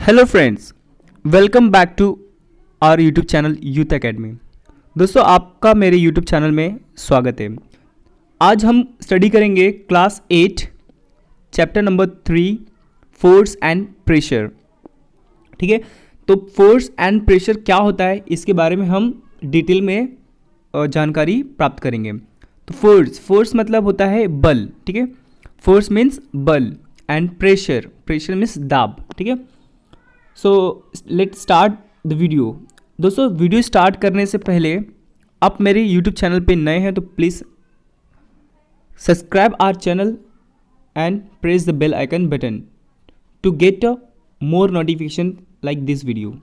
Hello friends, welcome back to our YouTube channel Youth Academy. दोस्तों, आपका मेरे YouTube channel में स्वागत है। आज हम स्टडी करेंगे class 8 chapter number 3 force and pressure. ठीक है, तो फोर्स एंड प्रेशर क्या होता है इसके बारे में हम डिटेल में जानकारी प्राप्त करेंगे। तो फोर्स मतलब होता है बल। ठीक है, फोर्स मीन्स बल एंड प्रेशर मीन्स दाब। ठीक है, so let start the video. दोस्तों, वीडियो स्टार्ट करने से पहले आप मेरे यूट्यूब चैनल पे नए हैं तो please subscribe our channel and press the bell icon button to get a more notification like this video.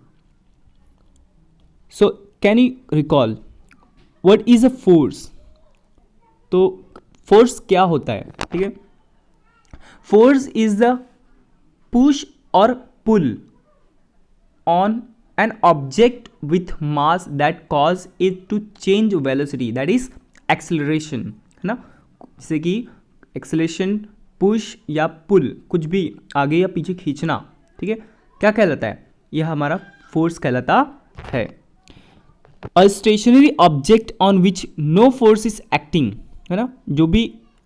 So can you recall what is a force? तो फोर्स क्या होता है? ठीक है, फोर्स इज द पुश और पुल on an object with mass that cause it to change velocity, that is acceleration, है ना। जैसे कि एक्सेलरेशन, पुश या पुल, कुछ भी आगे या पीछे खींचना। ठीक है, क्या कहलाता है? यह हमारा फोर्स कहलाता है। A stationary object on which no force is acting, है ना। जो भी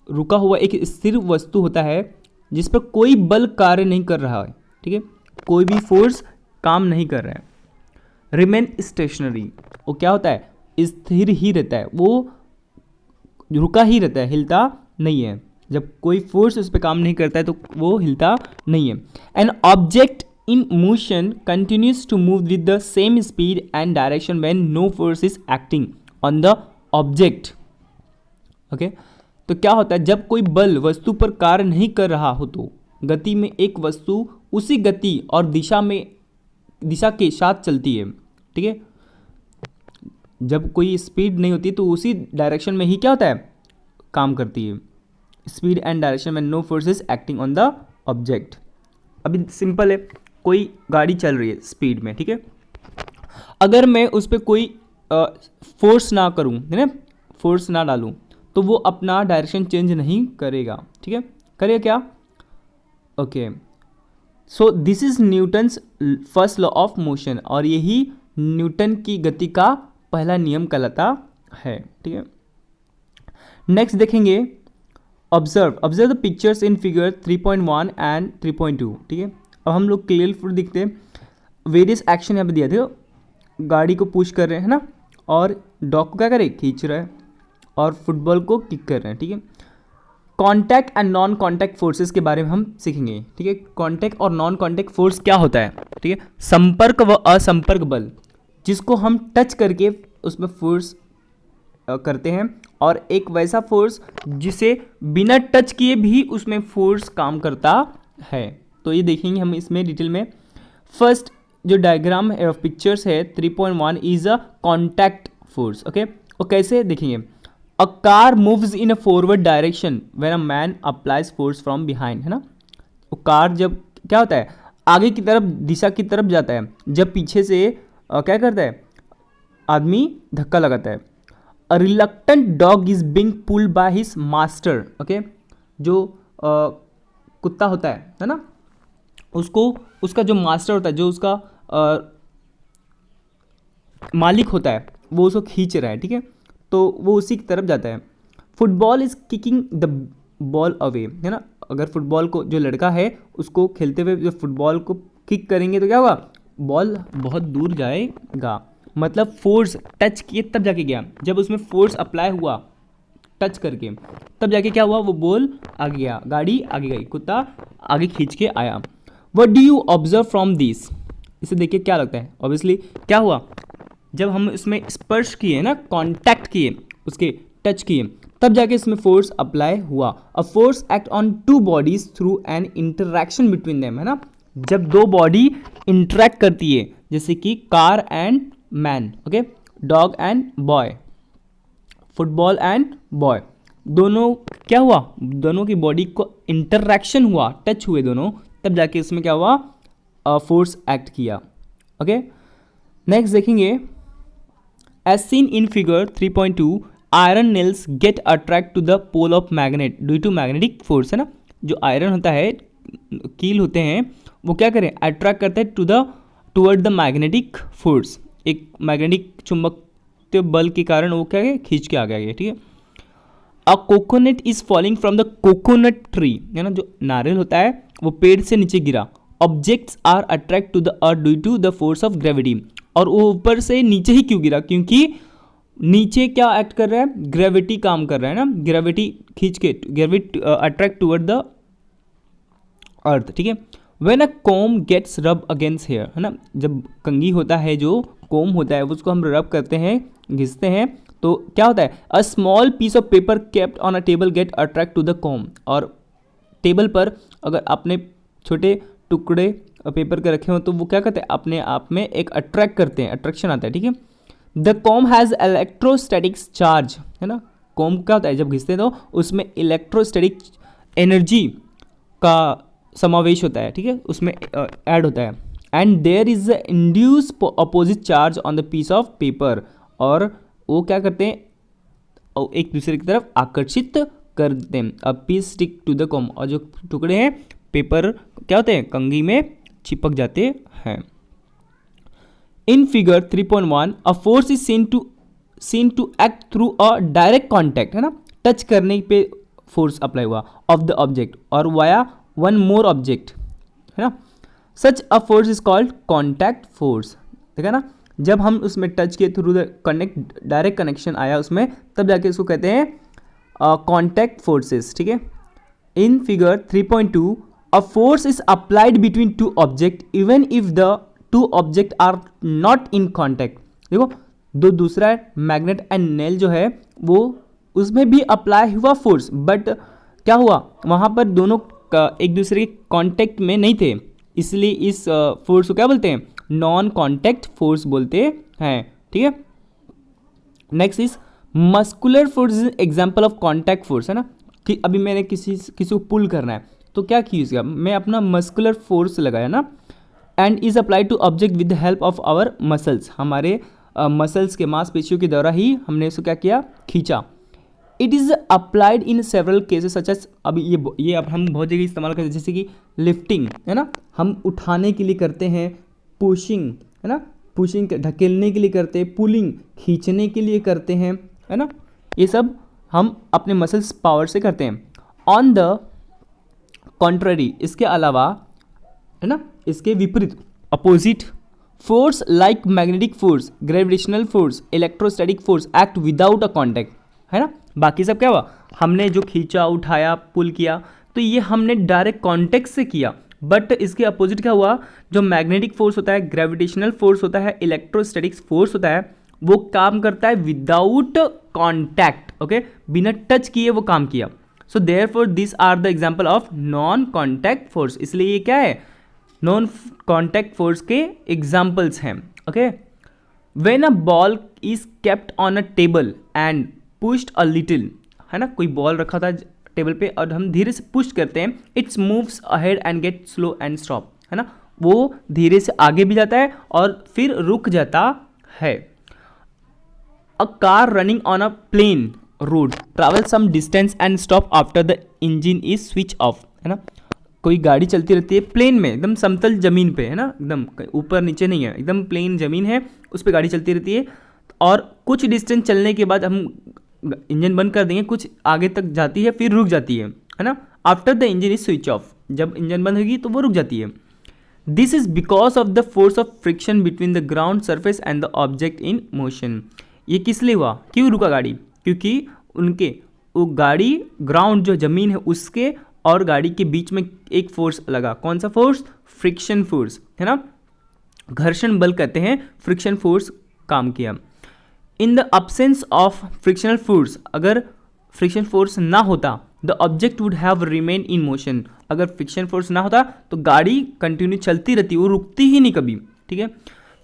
रुका हुआ एक स्थिर वस्तु होता है जिस पर कोई बल कार्य नहीं कर रहा है। ठीक है, कोई भी फोर्स काम नहीं कर रहा है। रिमेन स्टेशनरी, वो क्या होता है? स्थिर ही रहता है, वो रुका ही रहता है, हिलता नहीं है। जब कोई फोर्स उस पर काम नहीं करता है तो वो हिलता नहीं है। An object in motion continues to move with the same speed and direction when no force is acting on the object. Okay, तो क्या होता है? जब कोई बल वस्तु पर कार्य नहीं कर रहा हो तो गति में एक वस्तु उसी गति और दिशा के साथ चलती है। ठीक है, जब कोई स्पीड नहीं होती तो उसी डायरेक्शन में ही क्या होता है? काम करती है। स्पीड एंड डायरेक्शन में no force is acting on the object. अभी सिंपल है, कोई गाड़ी चल रही है स्पीड में। ठीक है, अगर मैं उस पर कोई फोर्स ना करूं, है ना, फोर्स ना डालूं, तो वो अपना डायरेक्शन चेंज नहीं करेगा। ठीक है, करेगा क्या? Okay, so this is Newton's first law of motion, और यही न्यूटन की गति का पहला नियम कहलाता है। ठीक है, नेक्स्ट देखेंगे observe the pictures in figure 3.1 and 3.2। ठीक है, अब हम लोग क्लियर दिखते हैं। वेरियस एक्शन यहाँ पे दिया था, गाड़ी को पुश कर रहे हैं ना, और डॉग को क्या करे? खींच रहा है, और फुटबॉल को किक कर रहे हैं। ठीक है, contact and non contact forces के बारे में हम सीखेंगे। ठीक है, कॉन्टैक्ट और नॉन कॉन्टैक्ट फोर्स क्या होता है? ठीक है, संपर्क व असंपर्क बल, जिसको हम टच करके उसमें फोर्स करते हैं, और एक वैसा फोर्स जिसे बिना टच किए भी उसमें फोर्स काम करता है। तो ये देखेंगे हम इसमें डिटेल में। फर्स्ट जो डायग्राम है पिक्चर्स है 3.1 is a contact force. Okay, और कैसे देखेंगे? A car moves in a forward direction when a man applies force from behind, है ना। वो कार जब क्या होता है? आगे की तरफ, दिशा की तरफ जाता है, जब पीछे से क्या करता है? आदमी धक्का लगाता है। A reluctant dog is being pulled by his master. Okay, जो कुत्ता होता है ना, उसको उसका जो मास्टर होता है, जो उसका मालिक होता है, वो उसको खींच रहा है। ठीक है, तो वो उसी की तरफ जाता है। Football is kicking the ball away, है ना। अगर फुटबॉल को, जो लड़का है उसको खेलते हुए जो फुटबॉल को किक करेंगे तो क्या होगा? बॉल बहुत दूर जाएगा। मतलब फोर्स टच किए तब जाके गया, जब उसमें फोर्स अप्लाई हुआ टच करके, तब जाके क्या हुआ? वो बॉल आगे गया, गाड़ी आगे गई, कुत्ता आगे खींच के आया। What do you observe from this? इसे देखिए क्या लगता है? ऑब्वियसली क्या हुआ? जब हम इसमें स्पर्श किए ना, कांटेक्ट किए, उसके टच किए, तब जाके इसमें फोर्स अप्लाई हुआ। A force act on two bodies through an interaction between them, है ना। जब दो बॉडी इंटरैक्ट करती है, जैसे कि car and man, okay, dog and boy, football and boy, दोनों क्या हुआ? दोनों की बॉडी को इंटरैक्शन हुआ, टच हुए दोनों, तब जाके इसमें क्या हुआ? फोर्स एक्ट किया। ओके, नेक्स्ट देखेंगे। As seen in figure 3.2 iron nails get attract to the pole of magnet due to magnetic force, है ना। जो आयरन होता है, कील होते हैं, वो क्या करें, अट्रैक्ट करते हैं टुवर्ड द मैग्नेटिक फोर्स, एक मैग्नेटिक चुंबकीय बल के कारण वो क्या है, खींच के आ गया, ठीक है। A coconut is falling from the coconut tree, है ना, जो नारियल होता है वो पेड़ से नीचे गिरा। Objects are attract to the earth due to the force of gravity, और वो ऊपर से नीचे ही क्यों गिरा, क्योंकि नीचे क्या एक्ट कर रहा है, ग्रेविटी काम कर रहा है ना, ग्रेविटी खींच के, gravity attract toward the earth, ठीक है। व्हेन अ कोम गेट्स रब अगेंस्ट हेयर, है ना, जब कंघी होता है, जो कोम होता है उसको हम रब करते हैं, घिसते हैं, तो क्या होता है, a small piece of paper kept on a table get attract to the comb, और टेबल पर अगर आपने छोटे टुकड़े पेपर के रखे हो तो वो क्या करते हैं, अपने आप में एक अट्रैक्ट करते हैं, अट्रैक्शन आता है, ठीक है। The com has electrostatics charge, है ना, कॉम क्या होता है, जब घिसते हैं तो उसमें इलेक्ट्रोस्टैटिक एनर्जी का समावेश होता है, ठीक है, उसमें ऐड होता है। And there is a induce opposite charge on the piece of paper, और वो क्या करते हैं, एक दूसरे की तरफ आकर्षित कर देते हैं। A piece stick to the comb, और जो टुकड़े हैं पेपर क्या होते हैं, कंघी में चिपक जाते हैं। In figure 3.1 a force is seen to act through a direct contact, है ना, टच करने पे फोर्स अप्लाई हुआ ऑफ द ऑब्जेक्ट और वाया वन मोर ऑब्जेक्ट, है ना, such a force is called contact force, ठीक है ना, जब हम उसमें टच किए through the connect, direct connection आया उसमें, तब जाके इसको कहते हैं कॉन्टैक्ट फोर्सेस, ठीक है। In figure 3.2 a force is applied between two object even if the two object are not in contact, देखो दूसरा मैग्नेट एंड नेल जो है वो उसमें भी अप्लाई हुआ फोर्स, बट क्या हुआ, वहाँ पर दोनों एक दूसरे के कॉन्टैक्ट में नहीं थे, इसलिए इस फोर्स को क्या बोलते हैं, नॉन कॉन्टैक्ट फोर्स बोलते हैं, ठीक है। Next is muscular force is example of contact force, है ना, कि अभी मैंने किसी को पुल करना है तो क्या यूज़ किया, मैं अपना मस्कुलर फोर्स लगाया ना, and is applied to object with the help of our muscles, हमारे मसल्स के मांसपेशियों के द्वारा ही हमने इसको क्या किया, खींचा। It is applied in several cases such as, अब ये अब हम बहुत जगह इस्तेमाल करते हैं, जैसे कि लिफ्टिंग, है ना, हम उठाने के लिए करते हैं, पुशिंग, है ना, पुशिंग ढकेलने के लिए करते हैं, पुलिंग खींचने के लिए करते हैं, है ना, ये सब हम अपने मसल्स पावर से करते हैं। ऑन द कॉन्ट्ररी, इसके अलावा, है ना, इसके विपरीत, opposite, force like magnetic force, gravitational force, electrostatic force act without a contact, है ना, बाकी सब क्या हुआ, हमने जो खींचा, उठाया, पुल किया, तो ये हमने डायरेक्ट कॉन्टैक्ट से किया, बट इसके अपोजिट क्या हुआ, जो मैग्नेटिक फोर्स होता है, ग्रेविटेशनल फोर्स होता है, इलेक्ट्रोस्टैटिक फोर्स होता है, वो काम करता है विदाउट कॉन्टैक्ट, ओके, बिना टच किए वो काम किया। So therefore this are the example of non contact force, इसलिए ये क्या है, नॉन कॉन्टैक्ट फोर्स के एग्जाम्पल्स हैं, okay. When a ball is kept on a table and pushed a little, है ना, कोई बॉल रखा था टेबल पे और हम धीरे से पुश करते हैं, it's moves ahead and get slow and stop, है ना, वो धीरे से आगे भी जाता है और फिर रुक जाता है। A car running on a plain road travel some distance and stop after the engine is switch off, है ना, कोई गाड़ी चलती रहती है प्लेन में, एकदम समतल जमीन पे, है ना, एकदम ऊपर नीचे नहीं है, एकदम प्लेन जमीन है, उस पर गाड़ी चलती रहती है, और कुछ डिस्टेंस चलने के बाद हम इंजन बंद कर देंगे, कुछ आगे तक जाती है, फिर रुक जाती है ना, after the engine is switch of, जब इंजन बंद होगी तो वो रुक जाती है। This is because of the force of friction between the ground surface and the object in motion. ये किस लिए हुआ, क्यों रुका गाड़ी, क्योंकि उनके वो गाड़ी ग्राउंड जो ज़मीन है उसके और गाड़ी के बीच में एक फोर्स लगा, कौन सा फोर्स, फ्रिक्शन फोर्स, है ना, घर्षण बल कहते हैं, फ्रिक्शन फोर्स काम किया। इन the absence of frictional force, अगर फ्रिक्शन फोर्स ना होता, the object would have remain in motion, अगर फ्रिक्शन फोर्स ना होता तो गाड़ी कंटिन्यू चलती रहती, वो रुकती ही नहीं कभी, ठीक है।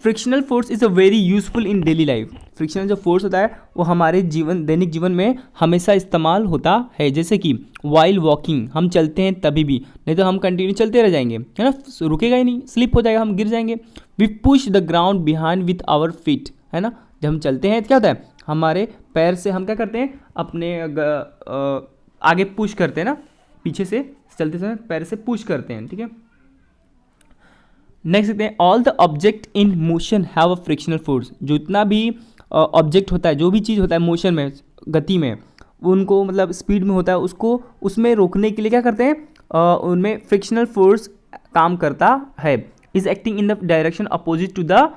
Frictional force is a very useful in daily life, frictional जो फोर्स होता है वो हमारे दैनिक जीवन में हमेशा इस्तेमाल होता है, जैसे कि वाइल वॉकिंग, हम चलते हैं तभी भी, नहीं तो हम कंटिन्यू चलते रह जाएंगे, है ना, रुकेगा ही नहीं, स्लिप हो जाएगा, हम गिर जाएंगे। We push the ground behind with our feet, है ना, जब हम चलते हैं तो क्या होता है, हमारे पैर से हम क्या करते हैं, अपने आगे पुश करते हैं ना, पीछे से चलते समय पैर से पुश करते हैं, ठीक है। नेक्स्ट देखते हैं, all the object in motion have a frictional force. जितना भी ऑब्जेक्ट होता है, जो भी चीज़ होता है मोशन में, गति में, उनको मतलब स्पीड में होता है, उसको उसमें रोकने के लिए क्या करते हैं, उनमें फ्रिक्शनल फोर्स काम करता है। Is acting in the direction opposite to the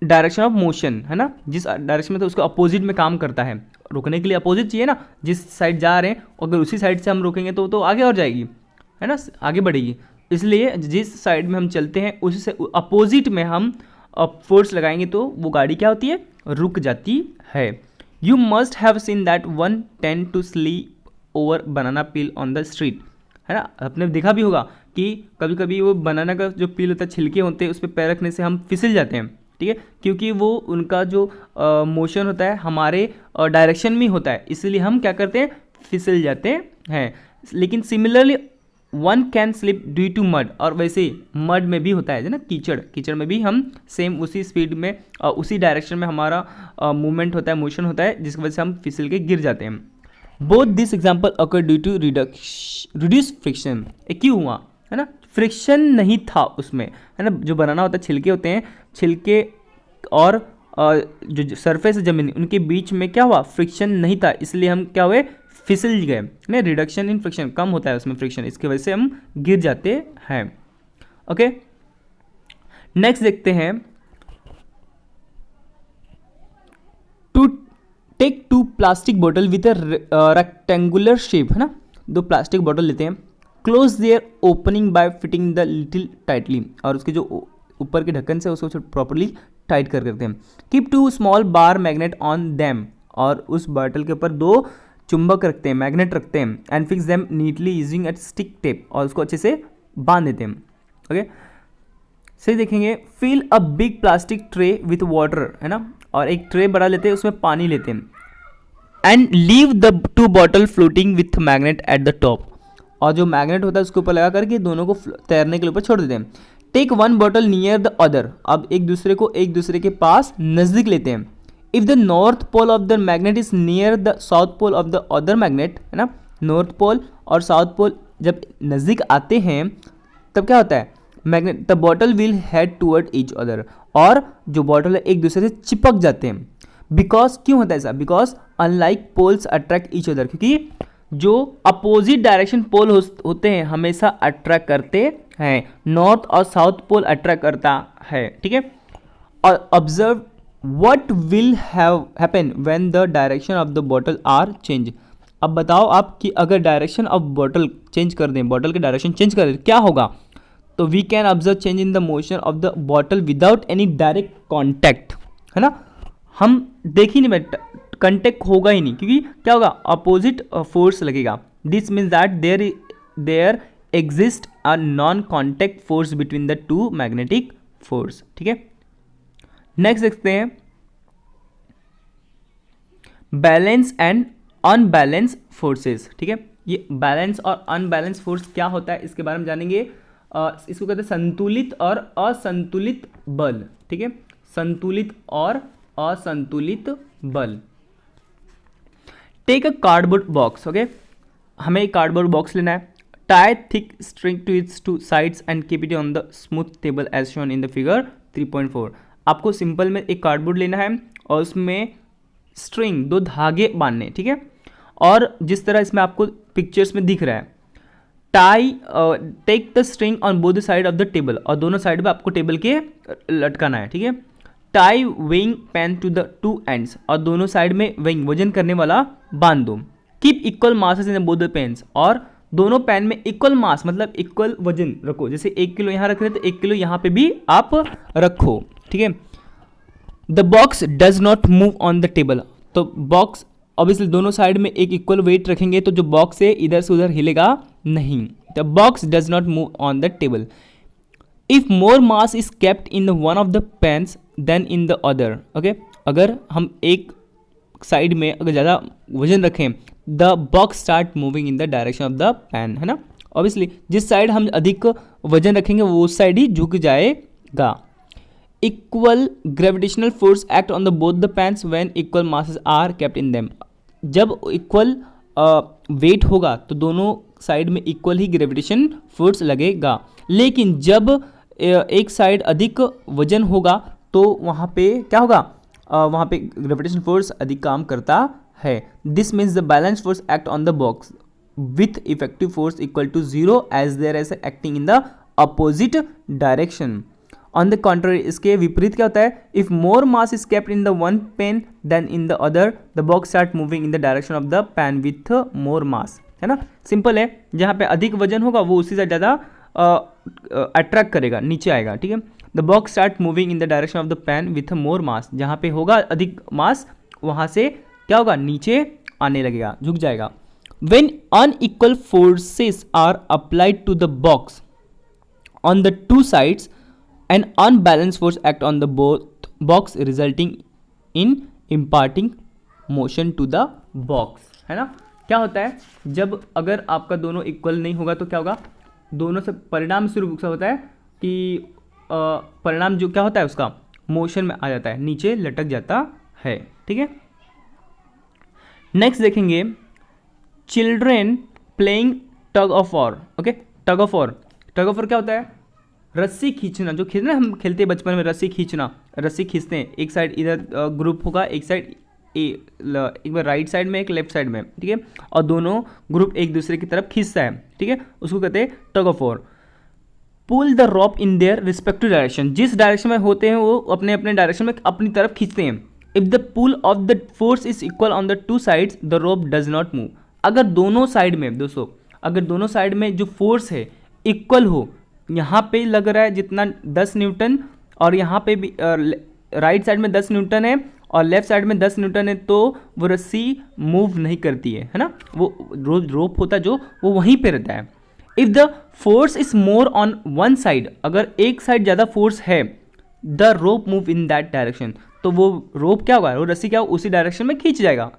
direction of motion, है ना, जिस डायरेक्शन में तो उसको अपोजिट में काम करता है। रोकने के लिए अपोजिट चाहिए ना, जिस साइड जा रहे हैं अगर उसी साइड से हम रोकेंगे तो आगे और जाएगी, है ना, आगे बढ़ेगी। इसलिए जिस साइड में हम चलते हैं उसी से अपोजिट में हम फोर्स लगाएंगे तो वो गाड़ी क्या होती है, रुक जाती है। You must have seen that one tend to slip over banana peel on the street, है ना, आपने देखा भी होगा कि कभी कभी वो बनाना का जो पील होता है, छिलके होते हैं, उस पर पैर रखने से हम फिसल जाते हैं, ठीक है, क्योंकि वो उनका जो मोशन होता है हमारे डायरेक्शन में होता है, इसलिए हम क्या करते हैं, फिसल जाते हैं। लेकिन similarly one can slip due to mud, और वैसे मड में भी होता है ना, कीचड़ में भी हम सेम उसी स्पीड में उसी डायरेक्शन में हमारा मूवमेंट होता है, मोशन होता है, जिसकी वजह से हम फिसल के गिर जाते हैं। Both this example occur due to reduce friction. क्यों हुआ, है ना, फ्रिक्शन नहीं था उसमें, है ना, जो बनाना होता है, छिलके होते हैं, छिलके और जो सरफेस जमीन उनके बीच में क्या हुआ, फ्रिक्शन नहीं था, इसलिए हम क्या हुए, फिसल गए ना, रिडक्शन इन फ्रिक्शन, कम होता है उसमें फ्रिक्शन, इसकी वजह से हम गिर जाते हैं। ओके, नेक्स्ट देखते हैं, to take two plastic bottle with rectangular shape, है ना, दो प्लास्टिक बॉटल लेते हैं, close their opening by fitting the little tightly, और उसके जो ऊपर के ढक्कन से उसको प्रॉपरली टाइट कर करते हैं। Keep two small bar magnet on them, और उस बॉटल के ऊपर दो चुंबक रखते हैं, मैग्नेट रखते हैं, and fix them neatly using at stick tape, और उसको अच्छे से बांध देते हैं। ओके, सही देखेंगे, fill a big plastic tray with water, है ना, और एक ट्रे बड़ा लेते हैं, उसमें पानी लेते हैं, and leave the two bottle floating with magnet eight the top, और जो मैग्नेट होता है उसके ऊपर लगा करके दोनों को तैरने के ऊपर छोड़ देते हैं। Take one bottle near the other, अब एक दूसरे के पास नजदीक लेते हैं। If the north pole of the magnet is near the south pole of the other magnet, है ना, नॉर्थ पोल और साउथ पोल जब नज़दीक आते हैं तब क्या होता है, magnet the bottle will head toward each other, और जो बॉटल है एक दूसरे से चिपक जाते हैं। बिकॉज क्यों होता है ऐसा, because unlike poles attract each other, क्योंकि जो अपोजिट डायरेक्शन पोल होते हैं हमेशा अट्रैक्ट करते हैं, नॉर्थ और साउथ पोल अट्रैक्ट करता है, ठीक है। और observe what will happen when the direction of the bottle are change. अब बताओ आप कि अगर डायरेक्शन ऑफ बॉटल चेंज कर दें, बॉटल के डायरेक्शन चेंज कर दें, क्या होगा। तो we can observe change in the motion of the bottle without any direct contact, है ना, हम देख ही नहीं, कॉन्टैक्ट होगा ही नहीं, क्योंकि क्या होगा, अपोजिट फोर्स लगेगा। This means that there exist a non contact force between the two magnetic force, ठीक है। नेक्स्ट देखते हैं, बैलेंस एंड अनबैलेंस फोर्सेस, ठीक है। ये बैलेंस और अनबैलेंस फोर्स क्या होता है इसके बारे में जानेंगे। इसको कहते हैं संतुलित और असंतुलित बल, ठीक है, संतुलित और असंतुलित बल। Take a cardboard box, okay, हमें एक कार्डबोर्ड बॉक्स लेना है, tie thick string to its two sides and keep it on the smooth table as shown in the figure 3.4। आपको सिंपल में एक कार्डबोर्ड लेना है और उसमें स्ट्रिंग, दो धागे बांधने, ठीक है, और जिस तरह इसमें आपको पिक्चर्स में दिख रहा है, tie take the string on both the side of the table, और दोनों साइड में आपको टेबल के लटकाना है, ठीक है। Tie weighing pan to the two ends, और दोनों साइड में वेइंग वजन करने वाला बांध दो। Keep equal masses in both the pans, और दोनों पेन में इक्वल मास मतलब इक्वल वजन रखो, जैसे 1 किलो यहाँ रख रहे तो 1 किलो यहाँ पे भी आप रखो, ठीक है। The box does not move on the table, तो बॉक्स ऑब्वियसली दोनों साइड में एक इक्वल वेट रखेंगे तो जो बॉक्स है इधर से उधर हिलेगा नहीं। The box does not move on the table. If more mass is kept in one of the pans than in the other, okay, अगर हम एक साइड में अगर ज़्यादा वजन रखें, the box start moving in the direction of the pan, है ना, ऑब्वियसली जिस साइड हम अधिक वजन रखेंगे वो उस साइड ही झुक जाएगा। Equal gravitational force act on the both the pans when equal masses are kept in them, जब इक्वल वेट होगा तो दोनों साइड में इक्वल ही ग्रेविटेशन फोर्स लगेगा। लेकिन जब एक साइड अधिक वजन होगा तो वहाँ पे क्या होगा, वहाँ पे ग्रेविटेशन फोर्स अधिक काम करता है. This means the balance force act on the box with effective force equal to 0 as there are acting in the opposite direction. On the contrary, इसके विपरीत क्या होता है, if more mass is kept in the one pan than in the other the box start moving in the direction of the pan with more mass. है ना, simple है. जहाँ पे अधिक वजन होगा वो उसी से ज़्यादा अट्रैक्ट करेगा, नीचे आएगा. ठीक है, the box start moving in the direction of the pan with more mass. जहाँ पे होगा अधिक मास वहाँ से क्या होगा, नीचे आने लगेगा, झुक जाएगा. When unequal forces are applied to the box on the two sides, an unbalanced force act on the both box resulting in imparting motion to the box. है ना, क्या होता है जब अगर आपका दोनों इक्वल नहीं होगा तो क्या होगा, दोनों से परिणाम स्वरूप क्या होता है कि परिणाम जो क्या होता है उसका मोशन में आ जाता है, नीचे लटक जाता है. ठीक है, नेक्स्ट देखेंगे children playing tug of war. Okay, tug of war. Tug of war क्या होता है, रस्सी खींचना. जो खींचना हम खेलते हैं बचपन में, रस्सी खींचना, रस्सी खींचते हैं. एक साइड इधर ग्रुप होगा, एक साइड एक बार राइट साइड में, एक लेफ्ट साइड में. ठीक है, और दोनों ग्रुप एक दूसरे की तरफ खींचता है. ठीक है, उसको कहते हैं tug of war. Pull the rope in their respective direction. जिस डायरेक्शन में होते हैं वो अपने अपने डायरेक्शन में अपनी तरफ खींचते हैं. If the pull of the force is equal on the two sides the rope does not move. अगर दोनों साइड में दोस्तों, अगर दोनों साइड में जो फोर्स है इक्वल हो, यहाँ पे लग रहा है जितना 10 न्यूटन और यहाँ पे भी राइट साइड में 10 न्यूटन है और लेफ्ट साइड में 10 न्यूटन है, तो वो रस्सी मूव नहीं करती है ना. वो रोप होता है जो वो वहीं पे रहता है. If the force is more on one side, अगर एक साइड ज़्यादा फोर्स है, the rope move in that direction. तो वो रोप क्या होगा, वो रस्सी क्या होगा, उसी डायरेक्शन में खींच जाएगा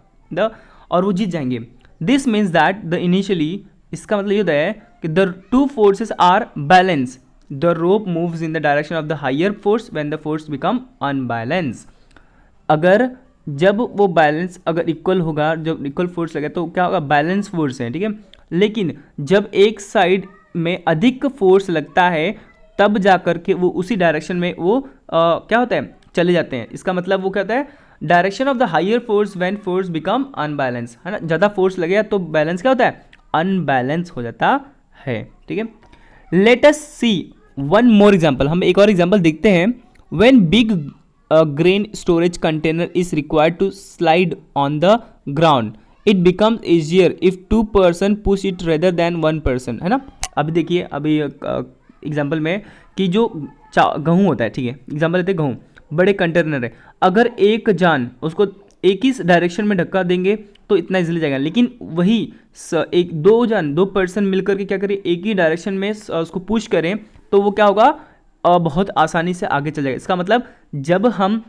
और वो जीत जाएंगे. This means that the initially, इसका मतलब ये होता है कि the two forces are balance. The rope moves in the direction of the higher force when the force become unbalance. अगर जब वो बैलेंस अगर इक्वल होगा, जब इक्वल फोर्स लगे तो क्या होगा, बैलेंस फोर्स है. ठीक है, लेकिन जब एक साइड में अधिक फोर्स लगता है तब जा कर के वो उसी डायरेक्शन में वो क्या होता है, चले जाते हैं. इसका मतलब वो क्या होता है, direction of the higher force when force become unbalance. है ना, ज़्यादा फोर्स लगेगा तो बैलेंस क्या होता है, अनबैलेंस हो जाता है. ठीक है, let us see one more example. हम एक और एग्जांपल देखते हैं. When big grain storage container is required to slide on the ground, it becomes easier if 2 person push it rather than 1 person. है ना, अभी देखिए, अभी एग्जाम्पल में कि जो गेहूँ होता है, ठीक है, एग्जाम्पल लेते हैं गेहूँ, बड़े कंटेनर है, अगर एक जान उसको एक ही डायरेक्शन में धक्का देंगे तो इतना इजीली जाएगा. लेकिन वही एक दो पर्सन मिलकर के क्या करें, एक ही डायरेक्शन में उसको पुश करें तो वो क्या होगा, बहुत आसानी से आगे चल जाएगा. इसका मतलब जब हम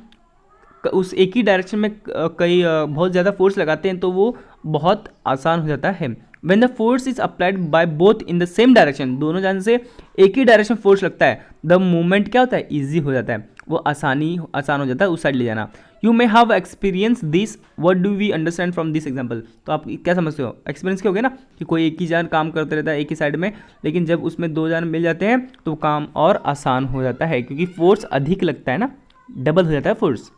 उस एक ही डायरेक्शन में कई बहुत ज़्यादा फोर्स लगाते हैं तो वो बहुत आसान हो जाता है. When the force is applied by both in the same direction, दोनों जान से एक ही डायरेक्शन फोर्स लगता है, द मूवमेंट क्या होता है, ईजी हो जाता है, वो आसान हो जाता है उस साइड ले जाना. You may have experience this, what do we understand from this example. तो आप क्या समझते हो, एक्सपीरियंस क्या हो गया ना, कि कोई एक ही जान काम करते रहता है एक ही साइड में, लेकिन जब उसमें 2 जान मिल जाते हैं तो काम और आसान हो जाता है, क्योंकि फोर्स अधिक लगता है ना, डबल हो जाता है फोर्स.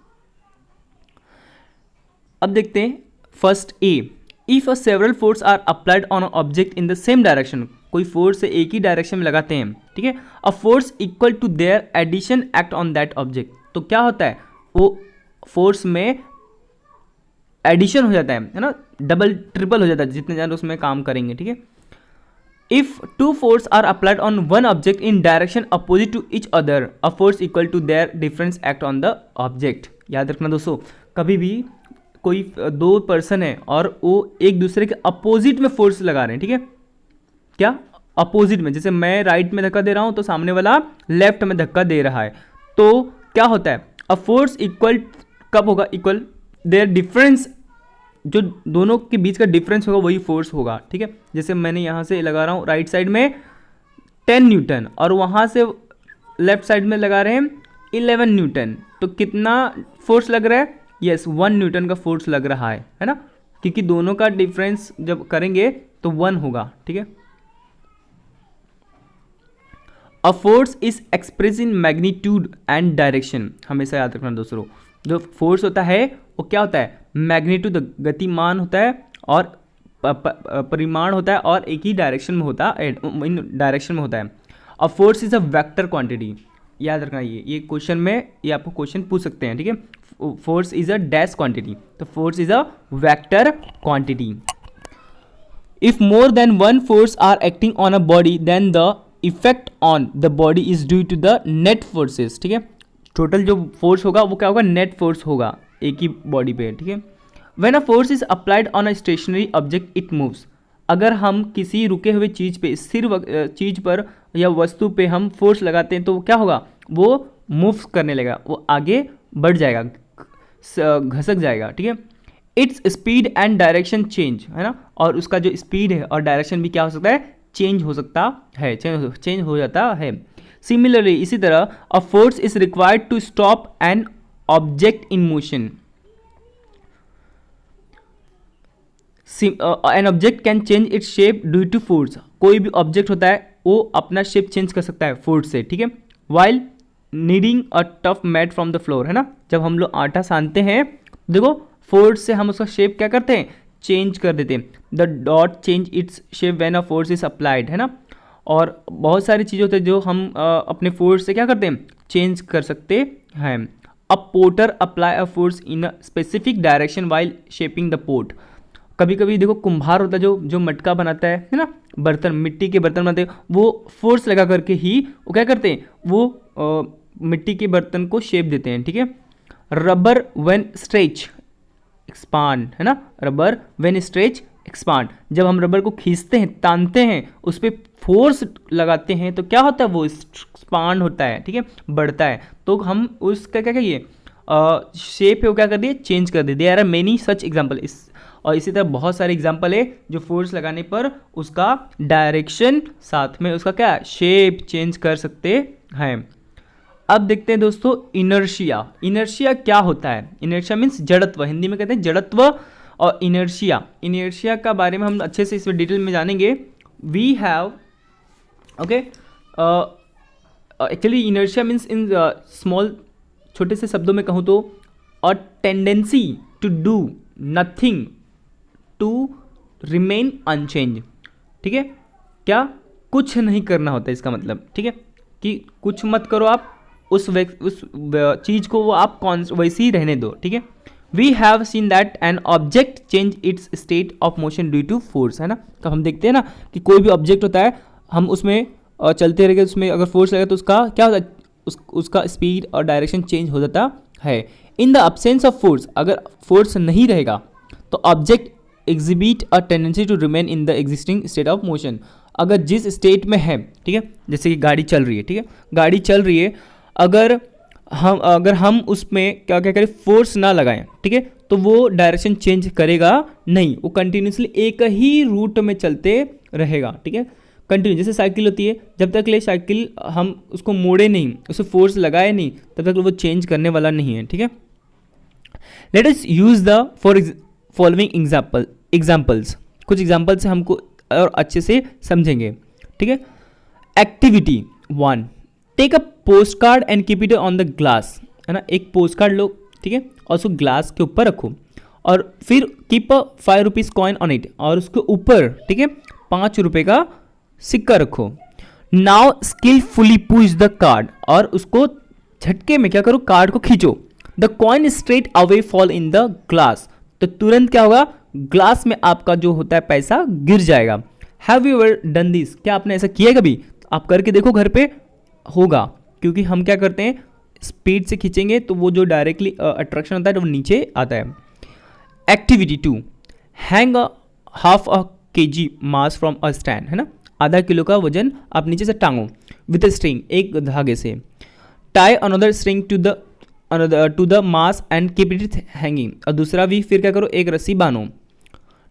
अब देखते हैं first A. If several force are applied on object in the same direction, कोई फोर्स से एक ही डायरेक्शन में लगाते हैं, ठीक है, a force equal to their addition act on that object. तो क्या होता है, वो फोर्स में एडिशन हो जाता है ना, डबल ट्रिपल हो जाता है जितने ज़्यादा उसमें काम करेंगे. ठीक है, if 2 force are applied on one object in direction opposite to each other, a force equal to their difference act on the object. याद रखना दोस्तों, कभी भी कोई 2 पर्सन है और वो एक दूसरे के अपोजिट में फोर्स लगा रहे हैं, ठीक है, क्या अपोजिट में, जैसे मैं राइट में धक्का दे रहा हूं तो सामने वाला लेफ्ट में धक्का दे रहा है, तो क्या होता है, अ फोर्स इक्वल कब होगा, इक्वल देयर डिफरेंस, जो दोनों के बीच का डिफरेंस होगा वही फोर्स होगा. ठीक है, जैसे मैंने यहाँ से लगा रहा हूँ राइट साइड में 10 न्यूटन और वहाँ से लेफ्ट साइड में लगा रहे हैं 11 न्यूटन, तो कितना फोर्स लग रहा है, यस 1 न्यूटन का फोर्स लग रहा है ना, क्योंकि दोनों का डिफरेंस जब करेंगे तो 1 होगा. ठीक है, a force is express in magnitude and direction. हमेशा याद रखना दोस्तों, जो फोर्स होता है वो क्या होता है, मैग्नीट्यूड गतिमान होता है और परिमाण होता है और एक ही डायरेक्शन में होता है, इन डायरेक्शन में होता है। A force is a vector quantity. याद रखना, ये क्वेश्चन में ये आपको क्वेश्चन पूछ सकते हैं, ठीक है। Force is a dash quantity, तो force is a vector quantity. If more than one force are acting on a body then the effect on the body is due to the net forces, ठीक है। Total जो force होगा वो क्या होगा, net force होगा एक ही body पे, ठीक है। When a force is applied on a stationary object it moves. अगर हम किसी रुके हुए चीज़ पे, स्थिर चीज़ पर या वस्तु पे हम फोर्स लगाते हैं तो वो क्या होगा, वो मूव करने लगेगा, वो आगे बढ़ जाएगा, घसक जाएगा, ठीक है। Its speed and direction change, है ना, और उसका जो स्पीड है और डायरेक्शन भी क्या हो सकता है, चेंज हो सकता है, चेंज हो जाता है। सिमिलरली इसी तरह a force is required to stop an object in motion. An object can change its shape due to force. कोई भी ऑब्जेक्ट होता है वो अपना शेप चेंज कर सकता है फोर्स से, ठीक है। While kneading a tough mat from the floor, है ना, जब हम लोग आटा सानते हैं देखो फोर्स से हम उसका शेप क्या करते हैं, चेंज कर देते हैं। The dot change its shape when a force is applied, है ना। और बहुत सारी चीज़ें होती है जो हम अपने फोर्स से क्या करते हैं, चेंज कर सकते हैं। A potter apply a force in a specific direction while shaping the pot. कभी कभी देखो कुम्हार होता है जो मटका बनाता है ना, बर्तन, मिट्टी के बर्तन बनाते हैं, वो फोर्स लगा करके ही वो क्या करते हैं, वो मिट्टी के बर्तन को शेप देते हैं, ठीक है। रबर व्हेन स्ट्रेच एक्सपांड, है ना, रबर व्हेन स्ट्रेच एक्सपांड। जब हम रबर को खींचते हैं, तानते हैं, उस पर फोर्स लगाते हैं तो क्या होता है, वो एक्सपांड होता है, ठीक है, बढ़ता है। तो हम उसका क्या कहिए शेप है वो क्या कर दिए, चेंज कर दिए। There are many such example. और इसी तरह बहुत सारे एग्जाम्पल है जो फोर्स लगाने पर उसका डायरेक्शन साथ में उसका क्या शेप चेंज कर सकते हैं। अब देखते हैं दोस्तों इनर्शिया। इनर्शिया क्या होता है, इनर्शिया मीन्स जड़त्व, हिंदी में कहते हैं जड़त्व। और इनर्शिया का बारे में हम अच्छे से इसमें डिटेल में जानेंगे। We have okay, actually inertia means in small, छोटे से शब्दों में कहूँ तो a tendency to do nothing to remain unchange, ठीक है। क्या, कुछ नहीं करना होता है इसका मतलब, ठीक है, कि कुछ मत करो आप, उस चीज़ को वो आप वैसे ही रहने दो, ठीक है। We have seen that an object change its state of motion due to force, है ना। तो हम देखते हैं ना कि कोई भी ऑब्जेक्ट होता है, हम उसमें चलते रहेंगे, उसमें अगर फोर्स लगे तो उसका क्या होता है, उसका स्पीड और डायरेक्शन चेंज हो जाता है। In the absence of force, अगर फोर्स नहीं रहेगा तो object exhibit a tendency to remain in the existing state of motion. अगर जिस स्टेट में है, ठीक है, जैसे कि गाड़ी चल रही है, ठीक है, गाड़ी चल रही है, अगर हम उसमें क्या क्या करें, फोर्स ना लगाएं, ठीक है, तो वो डायरेक्शन चेंज करेगा नहीं, वो कंटिन्यूसली एक ही रूट में चलते रहेगा, ठीक है, कंटिन्यू। जैसे साइकिल होती है, जब तक ले साइकिल हम उसको मोड़े नहीं, उसे फोर्स लगाए नहीं, तब तक वो चेंज करने वाला नहीं है, ठीक है। Let us use the following examples. कुछ एग्जाम्पल से हमको और अच्छे से समझेंगे, ठीक है। Activity 1, take a post card and keep it on the glass, है ना, एक पोस्ट कार्ड लो, ठीक है, और उसको ग्लास के ऊपर रखो, और फिर keep a 5 rupees coin on it, और उसके ऊपर, ठीक है, 5 रुपये का सिक्का रखो। Now skilfully push the card, और उसको झटके में क्या करो, कार्ड को खींचो। The coin straight away fall in the glass, तो तुरंत क्या होगा, ग्लास में आपका जो होता है पैसा गिर जाएगा। Have you ever done this, क्या आपने ऐसा किया कभी, आप करके देखो, घर पे होगा, क्योंकि हम क्या करते हैं, स्पीड से खींचेंगे तो वो जो डायरेक्टली अट्रैक्शन होता है वो नीचे आता है। Activity 2, hang half a KG mass from a stand, है ना, आधा किलो का वजन आप नीचे से टांगो विथ अ स्ट्रिंग, एक धागे से। Tie another string to the mass and keep it hanging, और दूसरा भी फिर क्या करो, एक रस्सी बांधो।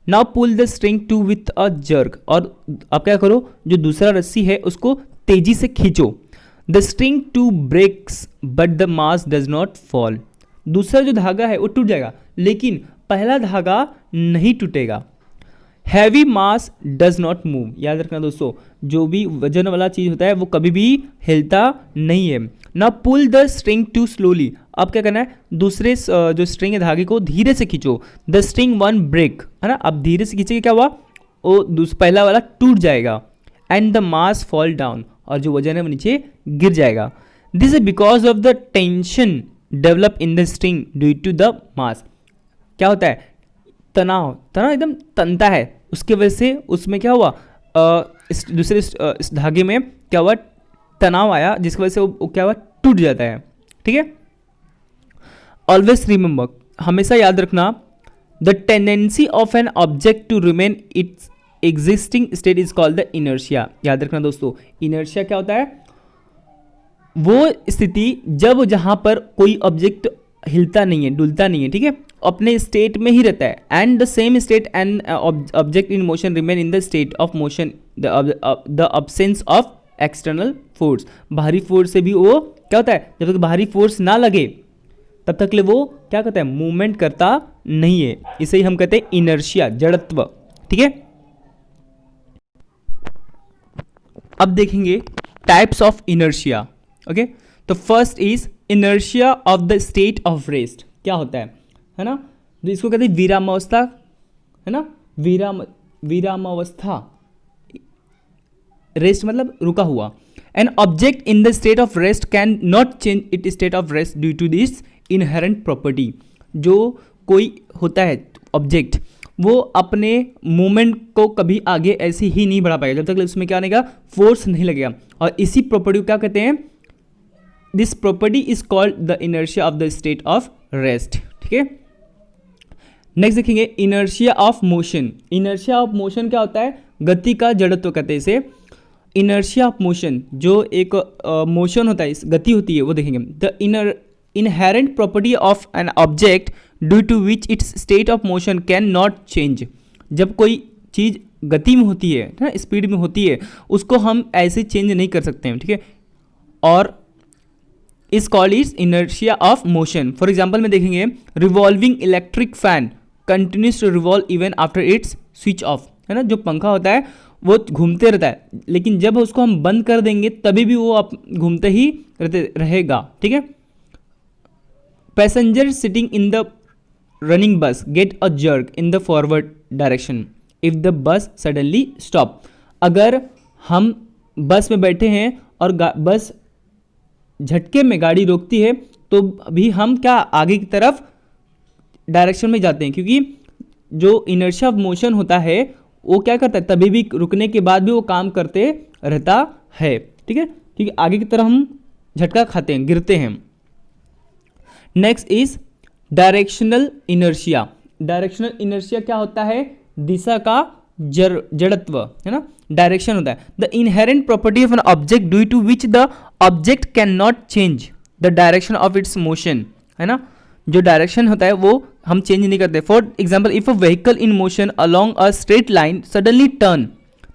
Now pull the string too with a jerk, और आप क्या करो, जो दूसरा रस्सी है उसको तेजी से खींचो। The string to breaks but the mass does not fall, दूसरा जो धागा है वो टूट जाएगा, लेकिन पहला धागा नहीं टूटेगा। Heavy mass does not move, याद रखना दोस्तों, जो भी वजन वाला चीज होता है वो कभी भी हिलता नहीं है। ना pull the string too slowly, अब क्या करना है, दूसरे जो स्ट्रिंग है धागे को धीरे से खींचो। द स्ट्रिंग वन ब्रेक, है ना, अब धीरे से खींचेगा क्या हुआ, वो पहला वाला टूट जाएगा। And the mass fall down, और जो वजन है वो नीचे गिर जाएगा। This is because of the tension develop in the string due to the mass. क्या होता है, तनाव, तनाव एकदम तनता है, उसके वजह से उसमें क्या हुआ, इस दूसरे इस धागे में क्या हुआ, तनाव आया, जिसकी वजह से वो क्या हुआ, टूट जाता है। ठीक है, ऑलवेज रिमेंबर, हमेशा याद रखना, the tendency of an object to remain its existing state is called the inertia. याद रखना दोस्तों, इनर्शिया क्या होता है, वो स्थिति जब जहां पर कोई ऑब्जेक्ट हिलता नहीं है, डुलता नहीं है, ठीक है, अपने स्टेट में ही रहता है। And the same state and object in motion remain in the state of motion the absence of external force. बाहरी फोर्स से भी वो क्या होता है, जब तक बाहरी फोर्स ना लगे तब तक ले वो क्या करता है, मूवमेंट करता नहीं है। इसे ही हम कहते हैं इनर्शिया, जड़त्व। ठीक है, अब देखेंगे टाइप्स ऑफ इनर्शिया। ओके, तो first is inertia of the state of rest. क्या होता है ना, तो इसको कहते हैं विरामावस्था, है ना, विरामावस्था, रेस्ट मतलब रुका हुआ। An object in the state of rest can not change it state of rest due to this inherent property. जो कोई होता है ऑब्जेक्ट, वो अपने मूवमेंट को कभी आगे ऐसे ही नहीं बढ़ा पाएगा जब तक उसमें क्या आनेगा, फोर्स नहीं लगेगा। और इसी प्रॉपर्टी को क्या कहते हैं, this property is called the inertia of the state of rest. ठीक है, नेक्स्ट देखेंगे inertia of motion. Inertia of motion क्या होता है, गति का जड़त्व कहते हैं इसे। इनर्शिया ऑफ मोशन, जो एक मोशन होता है, इस गति होती है, वो देखेंगे। The inherent property of an object due to which its state of motion can not change. जब कोई चीज़ गति में होती है ना, स्पीड में होती है, उसको हम ऐसे चेंज नहीं कर सकते हैं। ठीक है, और इस called is inertia of motion. For example में देखेंगे, revolving electric fan continues to revolve even after its switch off, है ना, जो पंखा होता है वो घूमते रहता है, लेकिन जब उसको हम बंद कर देंगे तभी भी वो घूमते ही रहेगा। ठीक है, passenger sitting in the running bus get a jerk in the forward direction if the bus suddenly stop. अगर हम बस में बैठे हैं और बस झटके में गाड़ी रोकती है तो अभी हम क्या आगे की तरफ डायरेक्शन में जाते हैं, क्योंकि जो इनर्शिया ऑफ मोशन होता है वो क्या करता है, तभी भी रुकने के बाद भी वो काम करते रहता है। ठीक है, क्योंकि आगे की तरफ हम झटका खाते हैं, गिरते हैं। Next is directional inertia. Directional inertia क्या होता है, दिशा का जड़त्व, है ना, डायरेक्शन होता है। The inherent property of an object due to which the object can not change the direction of its motion, है ना, जो डायरेक्शन होता है वो हम चेंज नहीं करते। For example, if a vehicle in motion along a straight line suddenly turn,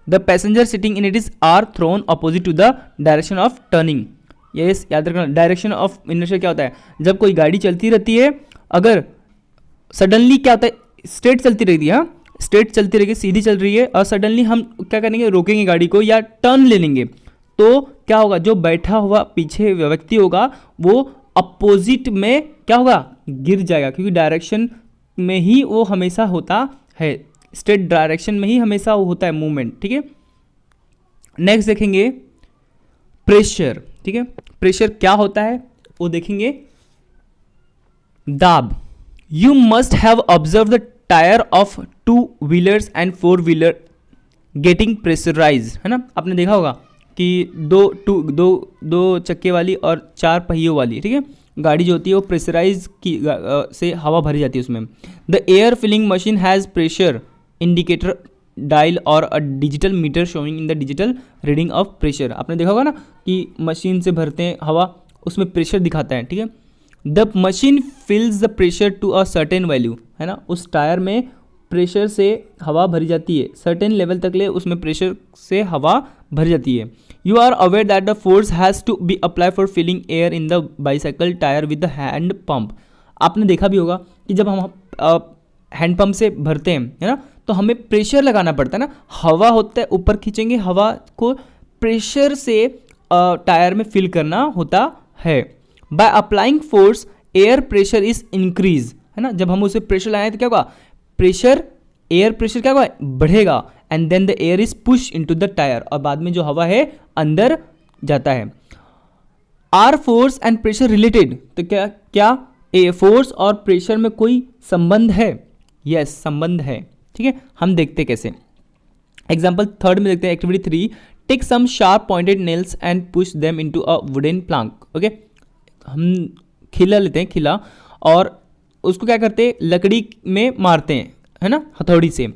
the passenger sitting in it is are thrown opposite to the direction of turning. Yes, याद रखना, डायरेक्शन ऑफ इनर्शिया क्या होता है, जब कोई गाड़ी चलती रहती है, अगर सडनली क्या होता है, स्ट्रेट चलती रहती है, स्ट्रेट चलती रहेगी, सीधी चल रही है, और सडनली हम क्या करेंगे, रोकेंगे गाड़ी को या टर्न ले लेंगे, तो क्या होगा, जो बैठा हुआ पीछे व्यक्ति होगा वो अपोजिट में क्या होगा, गिर जाएगा, क्योंकि डायरेक्शन में ही वो हमेशा होता है, स्ट्रेट डायरेक्शन में ही हमेशा वो होता है मूवमेंट। ठीक है, नेक्स्ट देखेंगे प्रेशर। ठीक है, प्रेशर क्या होता है वो देखेंगे। दाब, you must have observe the tyre of 2 wheelers and 4 wheeler getting pressurise, है ना, आपने देखा होगा कि दो चक्के वाली और 4 पहियों वाली, ठीक है, गाड़ी जो होती है वो प्रेशराइज की से हवा भरी जाती है उसमें। The air filling machine has pressure indicator dial और a digital meter showing in the digital reading of pressure. आपने देखा होगा ना कि मशीन से भरते हैं हवा, उसमें प्रेशर दिखाता है। ठीक है, the machine fills the pressure to a certain value, है ना, उस टायर में प्रेशर से हवा भरी जाती है, सर्टेन लेवल तक ले उसमें प्रेशर से हवा भरी जाती है। You are aware that the force has to be apply for filling air in the bicycle tyre with the hand pump. आपने देखा भी होगा कि जब हम हैंड पंप से भरते हैं, है ना, तो हमें प्रेशर लगाना पड़ता है ना, हवा होता है ऊपर खींचेंगे, हवा को प्रेशर से टायर में फिल करना होता है। By applying force air pressure is increase, है ना, जब हम उसे प्रेशर लगाए तो क्या होगा, प्रेशर, एयर प्रेशर क्या होगा, बढ़ेगा, and then the air is push into the tyre, और बाद में जो हवा है अंदर जाता है। Are force and pressure related, तो क्या क्या ए फोर्स और प्रेशर में कोई संबंध है? यस, संबंध है। ठीक है, हम देखते कैसे। एग्जाम्पल थर्ड में देखते हैं, activity 3, take some sharp pointed nails and push them into a wooden plank. Okay, हम खिला लेते हैं, खिला, और उसको क्या करते हैं, लकड़ी में मारते हैं, है ना, हथौड़ी से।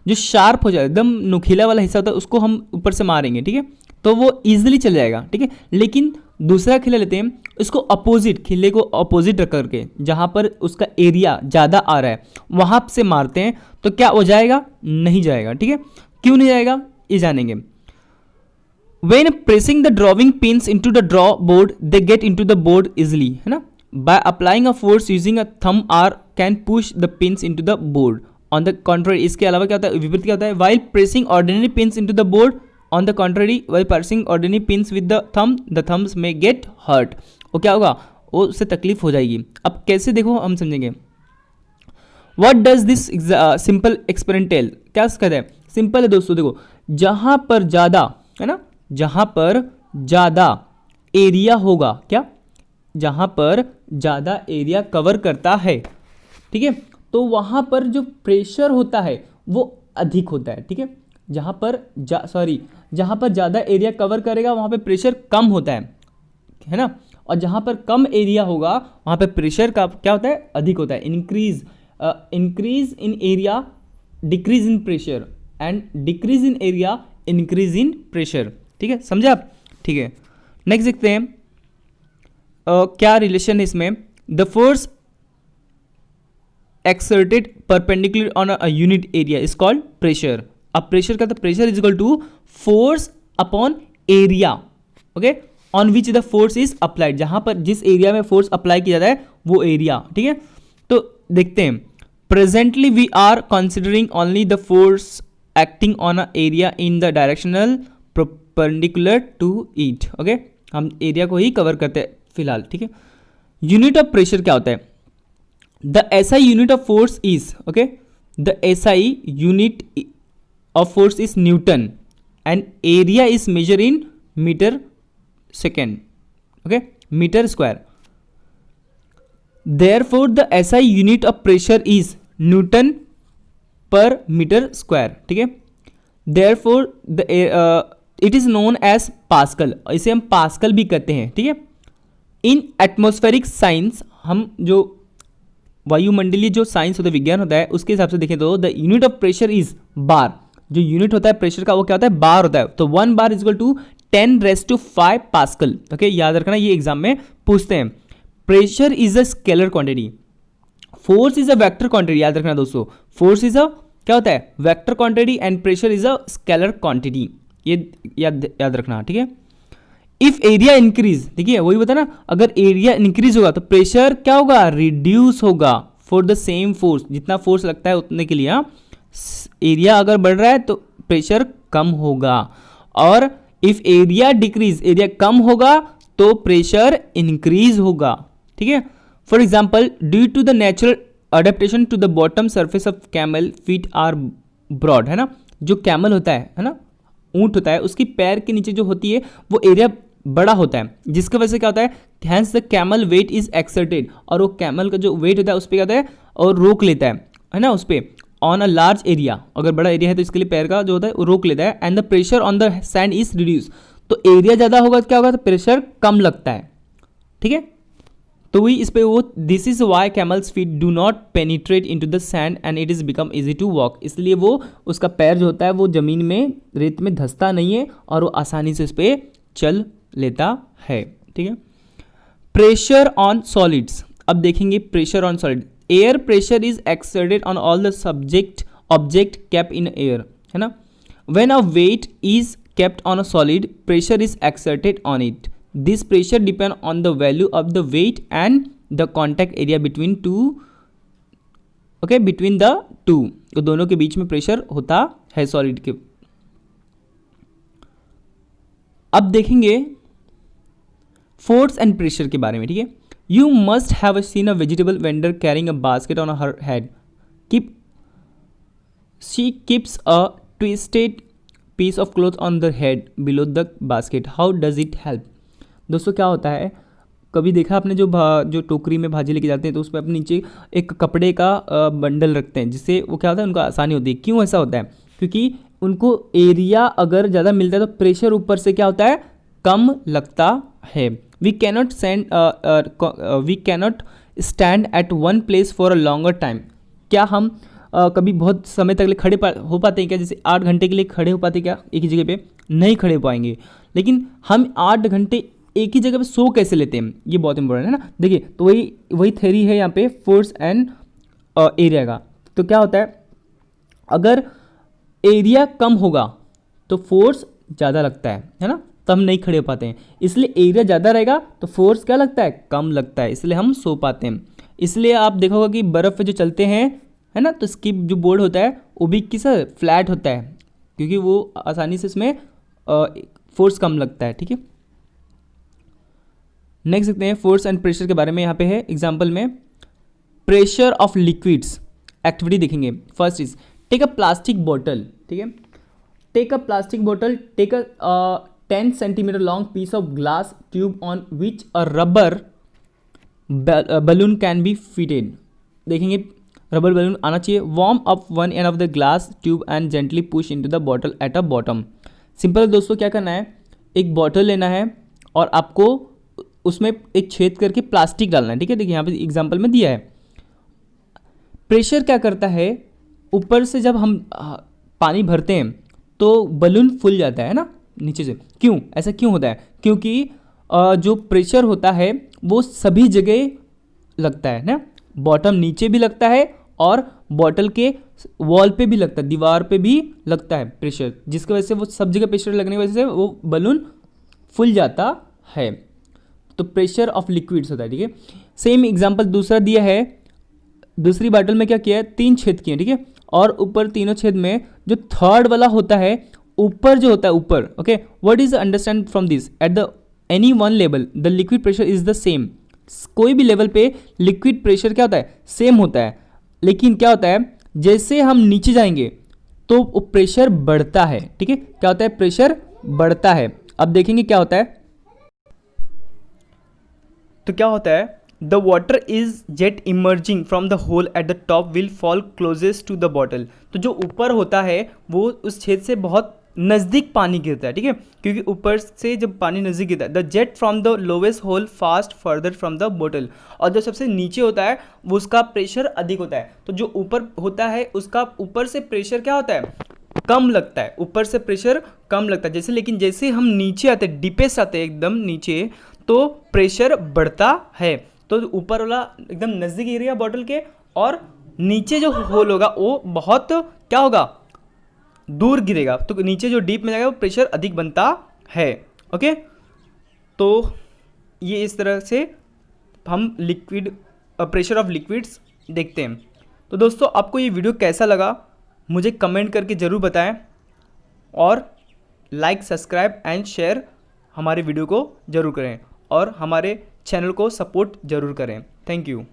जो शार्प हो जाए, एकदम नुकीला वाला हिस्सा होता है, उसको हम ऊपर से मारेंगे, ठीक है, तो वो ईजिली चल जाएगा। ठीक है, लेकिन दूसरा खिला लेते हैं, इसको अपोजिट, खिले को अपोजिट रख करके, जहाँ पर उसका एरिया ज़्यादा आ रहा है वहाँ से मारते हैं, तो क्या हो जाएगा, नहीं जाएगा। ठीक है, क्यों नहीं जाएगा ये जानेंगे। When pressing the drawing pins into the draw board, they get into the board easily, है ना। By applying a force using a thumb R can push the pins into the board. On the contrary, इसके अलावा क्या होता है, विपरीत क्या होता है, while pressing ordinary pins into the board, on the contrary, while pressing ordinary pins with the thumbs may get hurt. वो क्या होगा, वो उससे तकलीफ हो जाएगी। अब कैसे, देखो हम समझेंगे। What does this simple experiment tell? क्या कहता है, सिंपल है दोस्तों, देखो जहाँ पर ज़्यादा, है ना, जहाँ पर ज़्यादा एरिया होगा, क्या, जहाँ पर ज़्यादा एरिया कवर करता है, ठीक है, तो वहाँ पर जो प्रेशर होता है वो अधिक होता है। ठीक है, जहाँ पर जहाँ पर ज़्यादा एरिया कवर करेगा वहाँ पे प्रेशर कम होता है ना, और जहाँ पर कम एरिया होगा वहाँ पे प्रेशर का क्या होता है, अधिक होता है। Increase in area decrease in pressure, and decrease in area increase in pressure. ठीक है, समझे आप। ठीक है, नेक्स्ट देखते हैं क्या रिलेशन है इसमें। The force exerted perpendicular on a unit area is called pressure. अब प्रेशर का, तो pressure is equal to force upon area, okay, on which the force is applied, जहां पर जिस एरिया में फोर्स अप्लाई किया जाता है वो एरिया। ठीक है, तो देखते हैं, presently we are considering only the force acting on a area in the directional perpendicular to it. Okay, हम एरिया को ही कवर करते हैं फिलहाल। ठीक है, यूनिट ऑफ प्रेशर क्या होता है, the SI unit of force is, okay, the SI unit of force is newton and area is measure in metre second, okay, metre square. Therefore the SI unit of pressure is newton per metre square. ठीक है, therefore the it is known as pascal, इसे हम pascal भी कहते हैं। ठीक है, इन atmospheric science, हम जो वायुमंडलीय जो साइंस होता है, विज्ञान होता है, उसके हिसाब से देखें तो the unit of pressure is bar, जो यूनिट होता है प्रेशर का वो क्या होता है, बार होता है। तो 1 bar is equal to 10⁵ pascal. Okay, याद रखना, ये एग्जाम में पूछते हैं। Pressure is a scalar quantity, force is a vector quantity. याद रखना दोस्तों, फोर्स इज अ क्या होता है, vector quantity, and pressure is a scalar quantity, ये याद रखना। ठीक है, इफ एरिया इंक्रीज, देखिए वही बता ना, अगर एरिया इंक्रीज होगा तो प्रेशर क्या होगा, रिड्यूस होगा फॉर द सेम फोर्स, जितना फोर्स लगता है उतने के लिए। एरिया अगर बढ़ रहा है तो प्रेशर कम होगा, और इफ एरिया डिक्रीज, एरिया कम होगा तो प्रेशर इंक्रीज होगा। ठीक है, for example, due to the natural adaptation to the bottom surface of camel feet are broad, है ना, जो कैमल होता है ना, ऊंट होता है, उसकी पैर के नीचे जो होती है वो एरिया बड़ा होता है, जिसकी वजह से क्या होता है, hence the camel weight is exerted, और वो कैमल का जो वेट होता है उस पर क्या होता है, और रोक लेता है ना, उस पर ऑन अ लार्ज एरिया, अगर बड़ा एरिया है तो इसके लिए पैर का जो होता है वो रोक लेता है। And the pressure on the sand is reduce, तो एरिया ज़्यादा होगा तो क्या होगा, तो प्रेशर कम लगता है। ठीक है, तो वही इस पे वो, this is why camels feet do not penetrate into the sand and it is become easy to walk, इसलिए वो उसका पैर जो होता है वो जमीन में, रेत में धंसता नहीं है, और वो आसानी से उस पर चल लेता है। ठीक है, प्रेशर ऑन सॉलिड्स, अब देखेंगे pressure on solid. Air pressure is exerted on all the object kept in air, है ना, when a weight is kept on a solid pressure is exerted on it, this pressure depend on the value of the weight and the contact area between the two, तो दोनों के बीच में pressure होता है solid के। अब देखेंगे force and pressure के बारे में, ठीक है। You must have seen a vegetable vendor carrying a basket on her head, she keeps a twisted piece of cloth on the head below the basket, how does it help. दोस्तों क्या होता है, कभी देखा आपने जो टोकरी में भाजी लेके जाते हैं तो उस पर अपने नीचे एक कपड़े का बंडल रखते हैं, जिससे वो क्या होता है, उनको आसानी होती है। क्यों ऐसा होता है, क्योंकि उनको एरिया अगर ज़्यादा मिलता है तो प्रेशर ऊपर से क्या होता है, कम लगता है। We cannot stand at one place for a longer time. क्या हम कभी बहुत समय तक खड़े हो पाते हैं क्या, जैसे 8 घंटे के लिए खड़े हो पाते क्या एक ही जगह पे, नहीं खड़े हो पाएंगे। लेकिन हम 8 घंटे एक ही जगह पे सो कैसे लेते हैं, ये बहुत इंपॉर्टेंट है ना। देखिए तो वही थ्योरी है यहाँ पे फोर्स एंड एरिया का। तो क्या होता है, अगर एरिया कम होगा तो फोर्स ज़्यादा लगता है ना, तो हम नहीं खड़े हो पाते हैं। इसलिए एरिया ज़्यादा रहेगा तो फोर्स क्या लगता है, कम लगता है, इसलिए हम सो पाते हैं। इसलिए आप देखा होगा कि बर्फ़ पे जो चलते हैं है ना, तो इसकी जो बोर्ड होता है वो भी किस फ्लैट होता है, क्योंकि वो आसानी से इसमें फोर्स कम लगता है, ठीक है। नेक्स्ट देखते हैं फोर्स एंड प्रेशर के बारे में। यहाँ पे है एग्जाम्पल में प्रेशर ऑफ लिक्विड्स एक्टिविटी देखेंगे। First is take a plastic bottle, ठीक है। Take a plastic bottle, take a 10 centimetre long piece of glass tube on which a rubber balloon can be fitted. देखेंगे rubber balloon आना चाहिए। Warm up one end of the glass tube and gently push into the bottle at a bottom. Simple दोस्तों, क्या करना है, एक bottle लेना है और आपको उसमें एक छेद करके प्लास्टिक डालना है, ठीक है। देखिए यहाँ पे एग्जांपल में दिया है। प्रेशर क्या करता है, ऊपर से जब हम पानी भरते हैं तो बलून फूल जाता है ना नीचे से। क्यों ऐसा क्यों होता है, क्योंकि जो प्रेशर होता है वो सभी जगह लगता है ना, बॉटम नीचे भी लगता है और बॉटल के वॉल पे भी लगता है, दीवार पे भी लगता है प्रेशर, जिसकी वजह से वो सब जगह प्रेशर लगने की वजह से वो बलून फूल जाता है। तो प्रेशर ऑफ लिक्विड्स होता है, ठीक है। सेम एग्जांपल दूसरा दिया है। दूसरी बॉटल में क्या किया है, 3 छेद किए, ठीक है। और ऊपर तीनों छेद में जो थर्ड वाला होता है, ऊपर जो होता है ऊपर, okay, what is understand from this, at the any one level the liquid pressure is the same. कोई भी लेवल पे लिक्विड प्रेशर क्या होता है, सेम होता है। लेकिन क्या होता है, जैसे हम नीचे जाएंगे तो प्रेशर बढ़ता है, ठीक है। क्या होता है, प्रेशर बढ़ता है। अब देखेंगे क्या होता है। तो क्या होता है, the water is jet emerging from the hole at the top will fall closest to the bottle. तो जो ऊपर होता है वो उस छेद से बहुत नज़दीक पानी गिरता है, ठीक है, क्योंकि ऊपर से जब पानी नज़दीक गिरता है, the jet from the lowest hole fast further from the bottle. और जो सबसे नीचे होता है वो उसका प्रेशर अधिक होता है। तो जो ऊपर होता है उसका ऊपर से प्रेशर क्या होता है, कम लगता है, ऊपर से प्रेशर कम लगता है जैसे। लेकिन जैसे हम नीचे आते हैं, डीपेस्ट आते हैं एकदम नीचे, तो प्रेशर बढ़ता है। तो ऊपर वाला एकदम नज़दीक एरिया बॉटल के, और नीचे जो होल होगा वो बहुत क्या होगा, दूर गिरेगा। तो नीचे जो डीप में जाएगा वो प्रेशर अधिक बनता है, ओके। तो ये इस तरह से हम लिक्विड प्रेशर ऑफ लिक्विड्स देखते हैं। तो दोस्तों आपको ये वीडियो कैसा लगा मुझे कमेंट करके ज़रूर बताएं, और लाइक सब्सक्राइब एंड शेयर हमारे वीडियो को ज़रूर करें, और हमारे चैनल को सपोर्ट ज़रूर करें। Thank you.